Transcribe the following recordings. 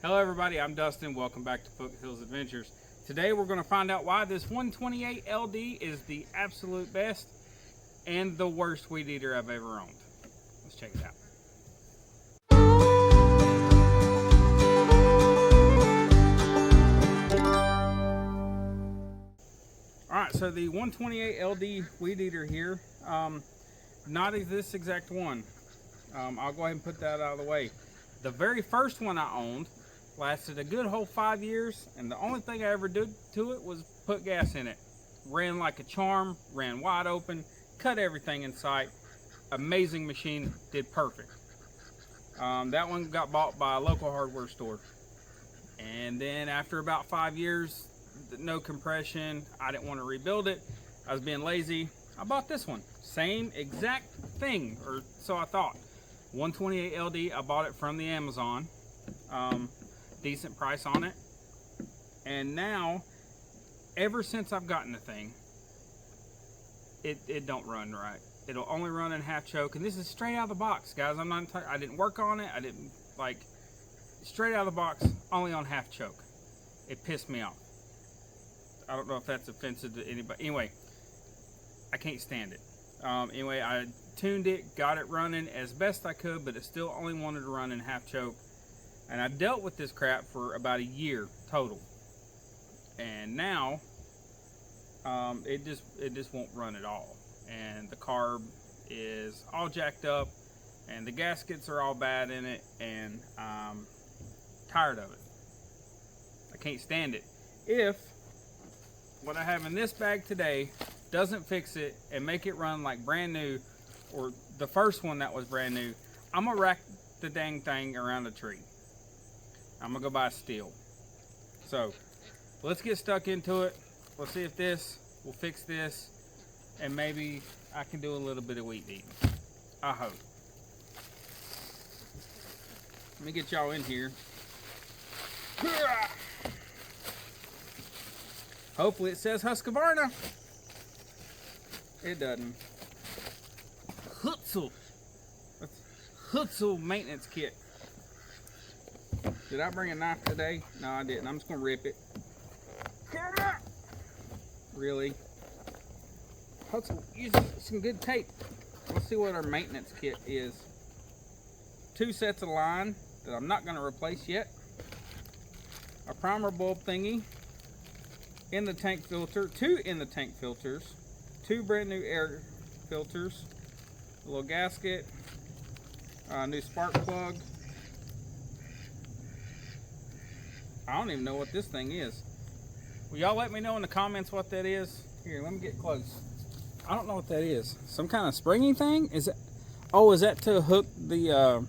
Hello everybody, I'm Dustin. Welcome back to Foothills Adventures. Today we're going to find out why this 128 LD is the absolute best and the worst weed eater I've ever owned. Let's check it out. Alright, so the 128 LD weed eater here, not this exact one. I'll go ahead and put that out of the way. The very first one I owned lasted a good whole 5 years, and the only thing I ever did to it was put gas in it. Ran like a charm, ran wide open, cut everything in sight. Amazing machine, did perfect. That one got bought by a local hardware store. And then after about 5 years, no compression, I didn't want to rebuild it. I was being lazy. I bought this one. Same exact thing, or so I thought. 128 LD, I bought it from the Amazon. Decent price on it. And now, ever since I've gotten the thing, it don't run right. It'll only run in half choke, and this is straight out of the box, guys. I didn't work on it. I didn't, like, straight out of the box, only on half choke. It pissed me off. I don't know if that's offensive to anybody. Anyway, I can't stand it. Anyway, I tuned it, got it running as best I could, but it still only wanted to run in half choke. And I dealt with this crap for about a year total. And now, it just won't run at all. And the carb is all jacked up, and the gaskets are all bad in it, and I'm tired of it. I can't stand it. If what I have in this bag today doesn't fix it and make it run like brand new, or the first one that was brand new, I'm gonna rack the dang thing around the tree. I'm gonna go buy steel. So let's get stuck into it. Let's see if this will fix this, and maybe I can do a little bit of weed eating. I hope. Let me get y'all in here. Hopefully it says Husqvarna. It doesn't. Hutzel maintenance kit. Did I bring a knife today? No, I didn't. I'm just gonna rip it. Really? Hutzel uses some good tape. Let's see what our maintenance kit is. 2 sets of line that I'm not gonna replace yet. A primer bulb thingy. In the tank filter. 2 in the tank filters. 2 brand new air filters. A little gasket. A new spark plug. I don't even know what this thing is. Will y'all let me know in the comments what that is? Here, let me get close. I don't know what that is. Some kind of springy thing? Is it? Oh, is that to hook the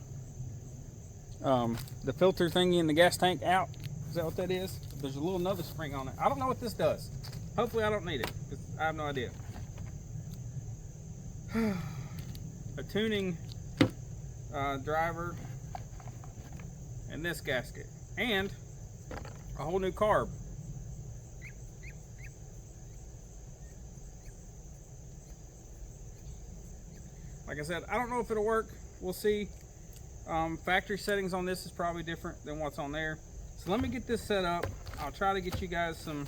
filter thingy in the gas tank out? Is that what that is? There's a little another spring on it. I don't know what this does. Hopefully I don't need it, because I have no idea. A tuning driver, and this gasket, and a whole new carb. Like I said, I don't know if it'll work. We'll see. Factory settings on this is probably different than what's on there. So let me get this set up. I'll try to get you guys some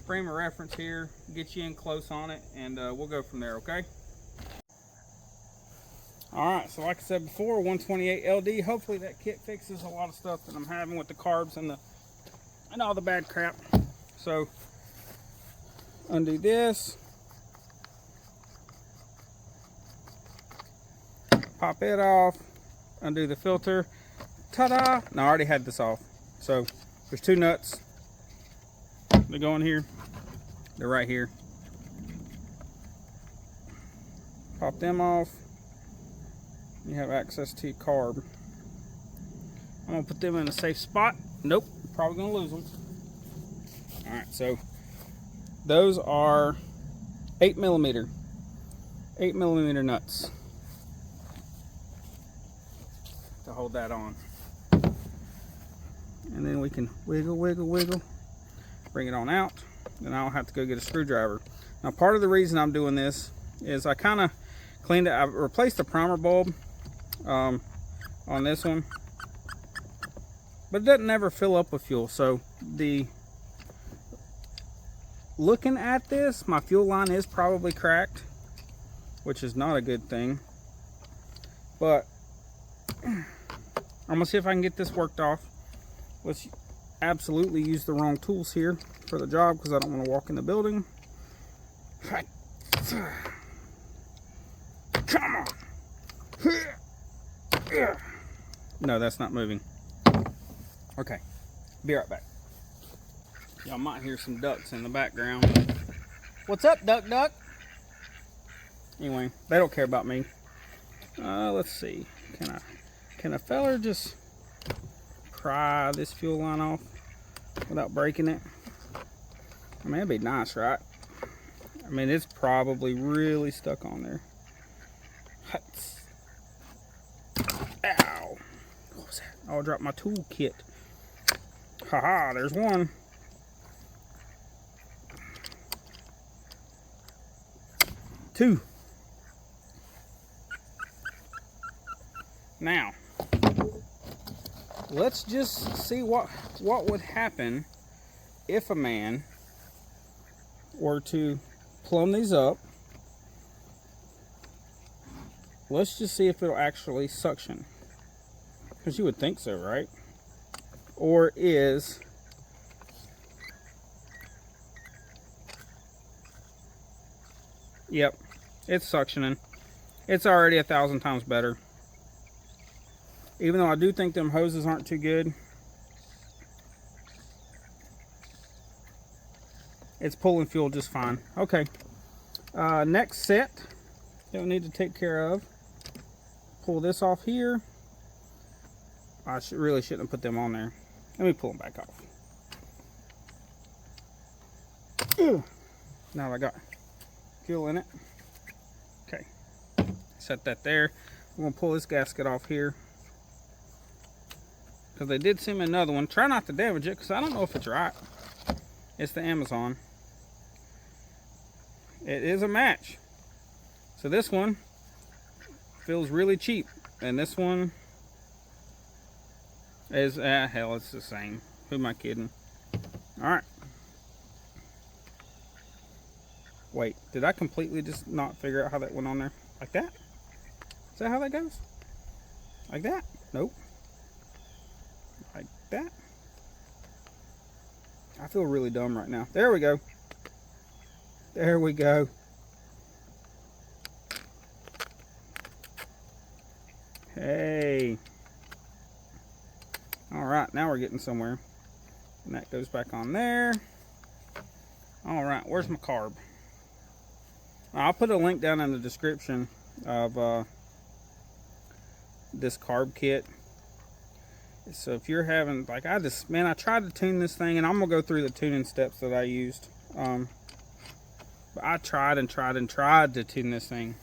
frame of reference here, get you in close on it, and we'll go from there, okay? Alright, so like I said before, 128 LD. Hopefully that kit fixes a lot of stuff that I'm having with the carbs and all the bad crap. So undo this, pop it off, undo the filter. Ta-da! No, I already had this off. So there's 2 nuts. They go in here. They're right here. Pop them off. You have access to your carb. I'm gonna put them in a safe spot. Nope, probably gonna lose them. All right, so those are 8mm nuts to hold that on. And then we can wiggle, wiggle, wiggle, bring it on out. Then I'll have to go get a screwdriver. Now, part of the reason I'm doing this is I kind of cleaned it. I replaced the primer bulb on this one. but it doesn't never fill up with fuel. So looking at this, my fuel line is probably cracked, which is not a good thing. But I'm gonna see if I can get this worked off. Let's absolutely use the wrong tools here for the job because I don't want to walk in the building. Come on. No, that's not moving. Okay, be right back. Y'all might hear some ducks in the background. What's up, duck? Anyway, they don't care about me. Let's see. Can a feller just pry this fuel line off without breaking it? I mean, it'd be nice, right? I mean, it's probably really stuck on there. Ow. What was that? Oh, I dropped my tool kit. Haha, there's one. Two. Now, let's just see what would happen if a man were to plumb these up. Let's just see if it'll actually suction. Because you would think so, right? Or is... Yep, it's suctioning. It's already 1,000 times better. Even though I do think them hoses aren't too good, it's pulling fuel just fine. Okay, next set that we need to take care of. Pull this off here. I really shouldn't have put them on there. Let me pull them back off. Now I got fuel in it. Okay, set that there. We're gonna pull this gasket off here because they did send me another one. Try not to damage it because I don't know if it's right. It's the Amazon. It is a match. So this one feels really cheap, and this one is hell, it's the same. Who am I kidding? All right. Wait, did I completely just not figure out how that went on there? Like that? Is that how that goes? Like that? Nope. Like that? I feel really dumb right now. There we go. There we go. Hey. All right, now we're getting somewhere. And that goes back on there. All right, where's my carb? I'll put a link down in the description of this carb kit. So if you're having, like I tried to tune this thing, and I'm gonna go through the tuning steps that I used. But I tried to tune this thing.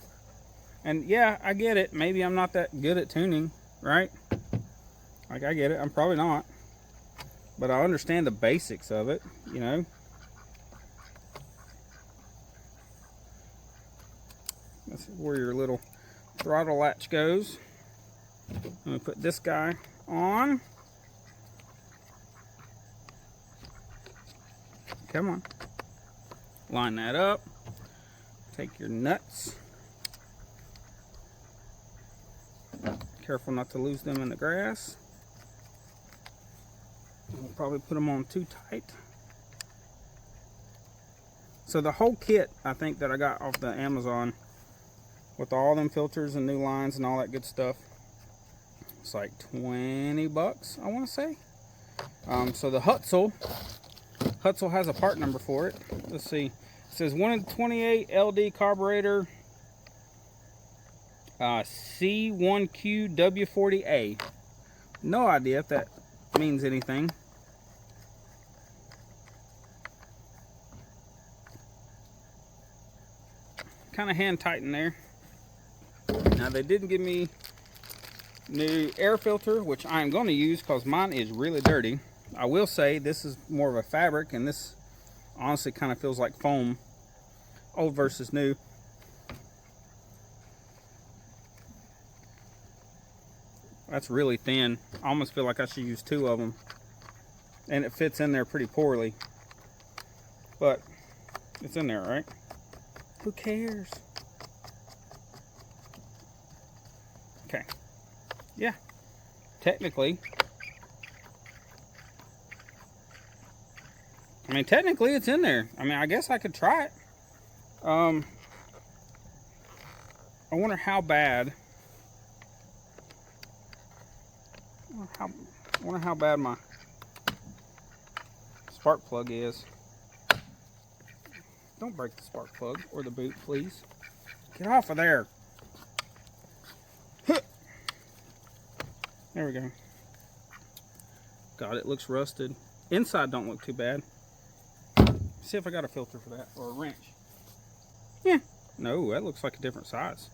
And yeah, I get it. Maybe I'm not that good at tuning, right? Like, I get it. I'm probably not. But I understand the basics of it, you know. This is where your little throttle latch goes. I'm going to put this guy on. Come on. Line that up. Take your nuts. Careful not to lose them in the grass. We'll probably put them on too tight. So the whole kit, I think, that I got off the Amazon, with all them filters and new lines and all that good stuff, it's like 20 bucks, I want to say. So the Husqvarna has a part number for it. Let's see. It says 1 in 28 LD carburetor, C1QW40A. No idea if that means anything. Kind of hand tighten there. Now they didn't give me new air filter, which I'm going to use because mine is really dirty. I will say this is more of a fabric, and this honestly kind of feels like foam, old versus new. That's really thin. I almost feel like I should use 2 of them. And it fits in there pretty poorly. But it's in there, right? Who cares? Okay. Yeah. Technically. I mean, technically it's in there. I mean, I guess I could try it. I wonder how bad. I wonder how bad my spark plug is. Don't break the spark plug or the boot, please. Get off of there. There we go. God, it looks rusted. Inside don't look too bad. See if I got a filter for that, or a wrench. Yeah. No, that looks like a different size.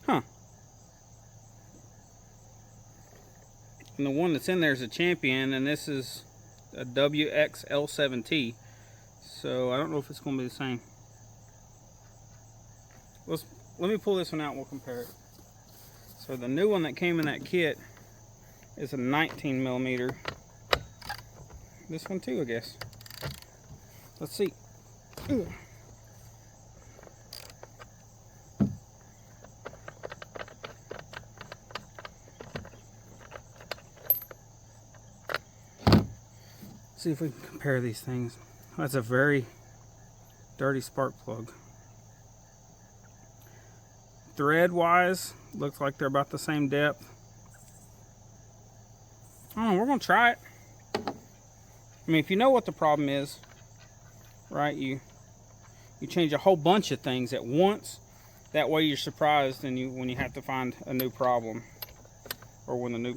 Huh. And the one that's in there is a Champion, and this is a WXL7T. So I don't know if it's going to be the same. Let me pull this one out and we'll compare it. So the new one that came in that kit is a 19 millimeter. This one too, I guess. Let's see. Ugh. See if we can compare these things. That's a very dirty spark plug. Thread wise, looks like they're about the same depth. Oh, we're gonna try it. I mean, if you know what the problem is, right? You change a whole bunch of things at once. That way you're surprised when you have to find a new problem, or when the new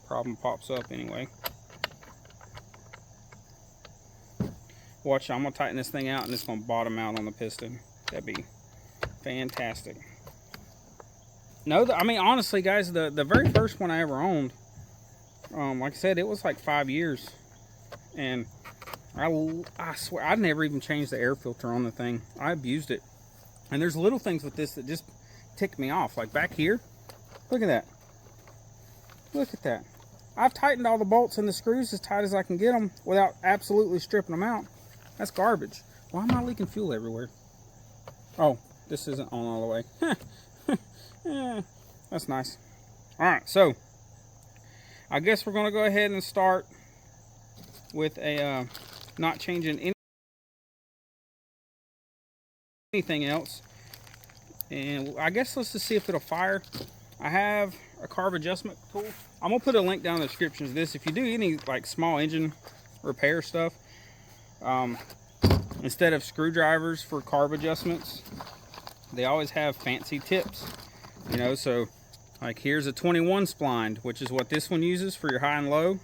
problem pops up anyway. Watch, I'm gonna tighten this thing out and it's gonna bottom out on the piston. That'd be fantastic. No, I mean, honestly, guys, the very first one I ever owned, like I said, it was like 5 years, and I swear I never even changed the air filter on the thing. I abused it, and there's little things with this that just tick me off. Like back here, look at that. Look at that. I've tightened all the bolts and the screws as tight as I can get them without absolutely stripping them out. That's garbage. Why am I leaking fuel everywhere? Oh, this isn't on all the way. Yeah, that's nice. Alright, so I guess we're going to go ahead and start with a not changing anything else. And I guess let's just see if it'll fire. I have a carb adjustment tool. I'm going to put a link down in the description of this. If you do any like small engine repair stuff, instead of screwdrivers for carb adjustments, they always have fancy tips, you know. So like here's a 21 splined, which is what this one uses for your high and low,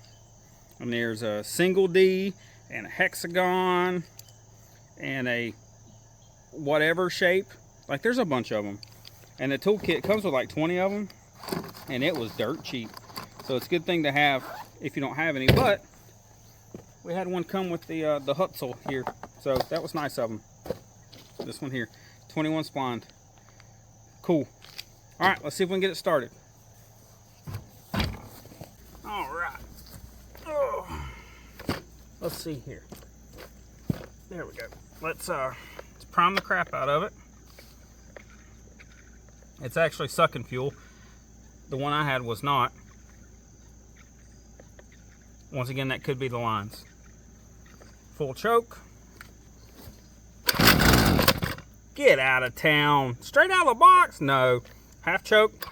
and there's a single D and a hexagon and a whatever shape. Like there's a bunch of them, and the toolkit comes with like 20 of them, and it was dirt cheap. So it's a good thing to have if you don't have any. But we had one come with the Hutzel here, so that was nice of them. This one here, 21 splined. Cool. All right, let's see if we can get it started. All right. Oh. Let's see here. There we go. Let's prime the crap out of it. It's actually sucking fuel. The one I had was not. Once again, that could be the lines. Full choke. Get out of town. Straight out of the box? No. Half choke.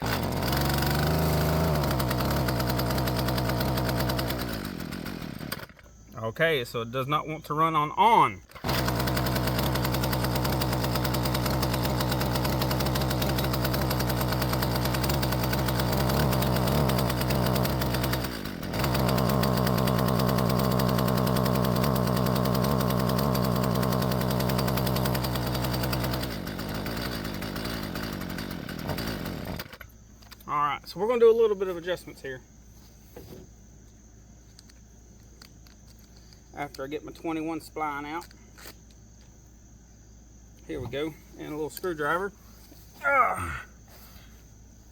Okay, so it does not want to run on. Alright, so we're going to do a little bit of adjustments here. After I get my 21 spline out. Here we go. And a little screwdriver.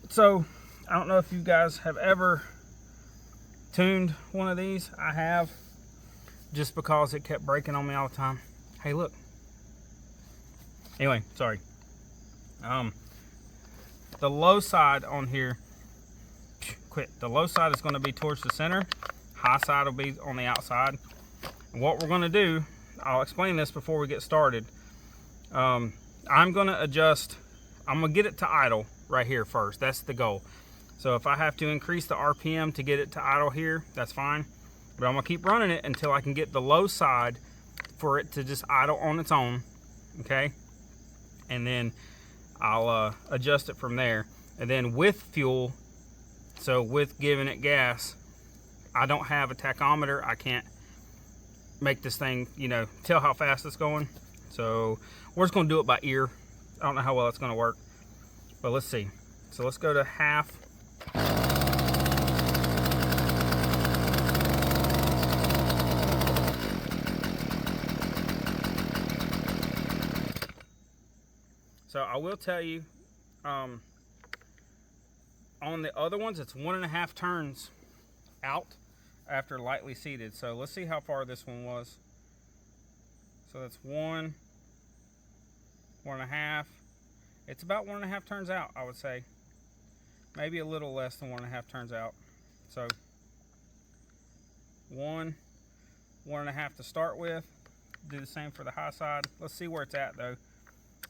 So, I don't know if you guys have ever tuned one of these. I have, just because it kept breaking on me all the time. Hey, look. Anyway, sorry. The low side on here, quit. The low side is going to be towards the center. High side will be on the outside. And what we're going to do, I'll explain this before we get started. I'm going to adjust, I'm going to get it to idle right here first. That's the goal. So if I have to increase the RPM to get it to idle here, that's fine. But I'm going to keep running it until I can get the low side for it to just idle on its own. Okay? And then I'll adjust it from there. And then with fuel, so with giving it gas, I don't have a tachometer. I can't make this thing, you know, tell how fast it's going. So we're just going to do it by ear. I don't know how well it's going to work, but let's see. So let's go to half. So I will tell you, on the other ones, it's 1.5 turns out after lightly seated. So let's see how far this one was. So that's 1.5. It's about 1.5 turns out, I would say. Maybe a little less than 1.5 turns out. So 1.5 to start with. Do the same for the high side. Let's see where it's at though.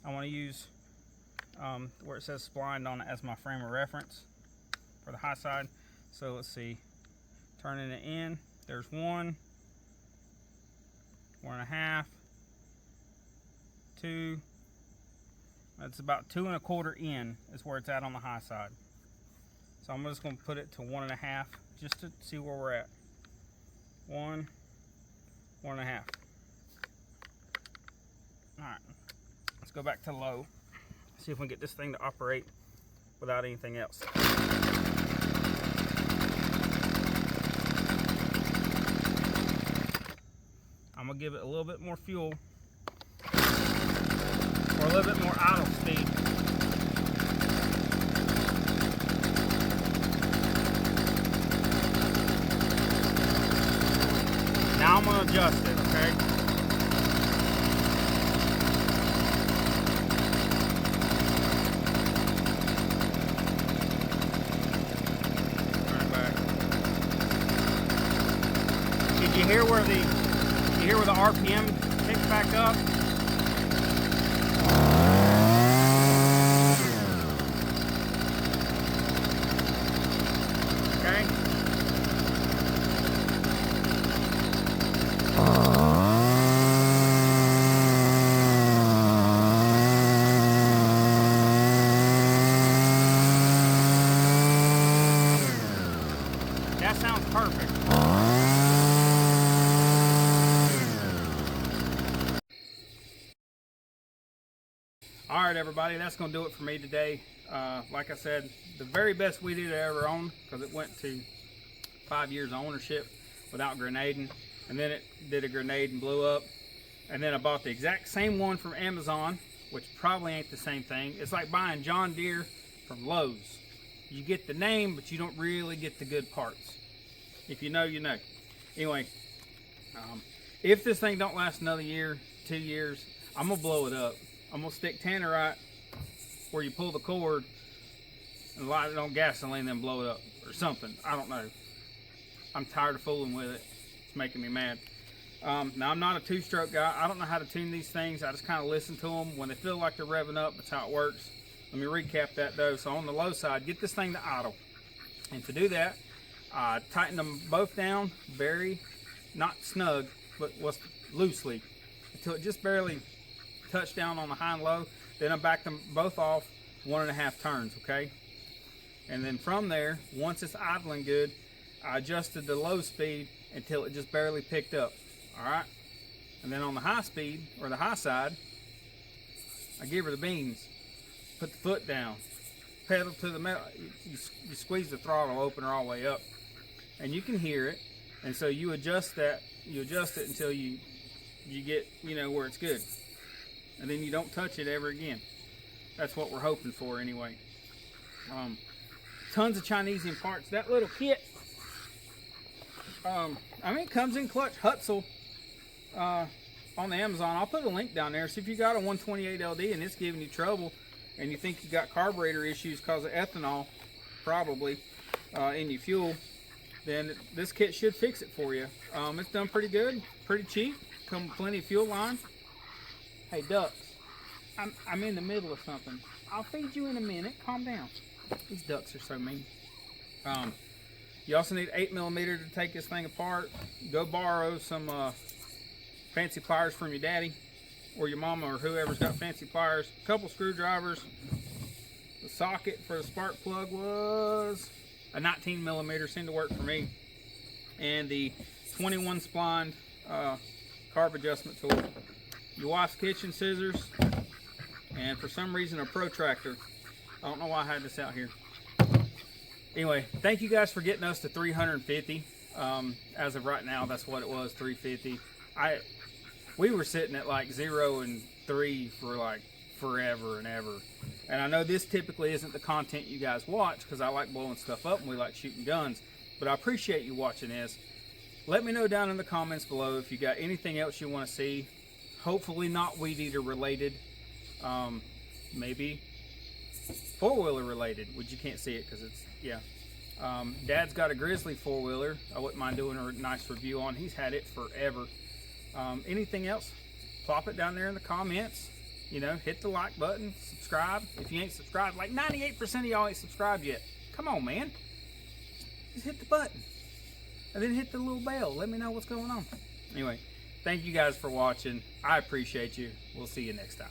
I want to use where it says splined on it as my frame of reference for the high side. So let's see, turning it in, there's 1.5, 2, that's about 2.25 in is where it's at on the high side. So I'm just going to put it to 1.5 just to see where we're at. 1.5. Alright, let's go back to low. See if we can get this thing to operate without anything else. I'm going to give it a little bit more fuel, or a little bit more idle speed. Now I'm going to adjust it, okay? You hear where the RPM kicks back up? Okay. That sounds perfect. All right, everybody, that's going to do it for me today. Like I said, the very best Weedeater I ever owned, because it went to 5 years of ownership without grenading, and then it did a grenade and blew up. And then I bought the exact same one from Amazon, which probably ain't the same thing. It's like buying John Deere from Lowe's. You get the name, but you don't really get the good parts. If you know, you know. Anyway, if this thing don't last another year, 2 years, I'm going to blow it up. I'm going to stick tannerite where you pull the cord and light it on gasoline and then blow it up or something. I don't know. I'm tired of fooling with it. It's making me mad. Now, I'm not a two-stroke guy. I don't know how to tune these things. I just kind of listen to them. When they feel like they're revving up, that's how it works. Let me recap that though. So on the low side, get this thing to idle. And to do that, tighten them both down very, not snug, but loosely until it just barely touch down on the high and low. Then I back them both off 1.5 turns, okay? And then from there, once it's idling good, I adjusted the low speed until it just barely picked up, all right? And then on the high speed, or the high side, I give her the beans. Put the foot down, pedal to the metal. You squeeze the throttle opener all the way up, and you can hear it. And so you adjust that, you adjust it until you get, you know, where it's good. And then you don't touch it ever again. That's what we're hoping for anyway. tons of Chinese in parts. That little kit, I mean, it comes in clutch. Hutzel on the Amazon. I'll put a link down there. So if you got a 128 LD and it's giving you trouble, and you think you got carburetor issues because of ethanol, probably in your fuel, then this kit should fix it for you. It's done pretty good, pretty cheap. Come with plenty of fuel line. Hey, ducks, I'm in the middle of something. I'll feed you in a minute. Calm down. These ducks are so mean. You also need 8mm to take this thing apart. Go borrow some fancy pliers from your daddy or your mama or whoever's got fancy pliers. A couple screwdrivers. The socket for the spark plug was a 19mm, seemed to work for me. And the 21 splined carb adjustment tool. Your wife's kitchen scissors. And for some reason a protractor. I don't know why I had this out here. Anyway, thank you guys for getting us to 350. As of right now, that's what it was, 350. We were sitting at like 0 and 3 for like forever and ever. And I know this typically isn't the content you guys watch because I like blowing stuff up and we like shooting guns. But I appreciate you watching this. Let me know down in the comments below if you got anything else you want to see. Hopefully not Weedeater related. Maybe four-wheeler related, which you can't see it because it's, yeah. Dad's got a Grizzly four-wheeler. I wouldn't mind doing a nice review on. He's had it forever. Anything else, plop it down there in the comments. You know, hit the like button, subscribe. If you ain't subscribed, like 98% of y'all ain't subscribed yet. Come on, man. Just hit the button. And then hit the little bell. Let me know what's going on. Anyway, thank you guys for watching. I appreciate you. We'll see you next time.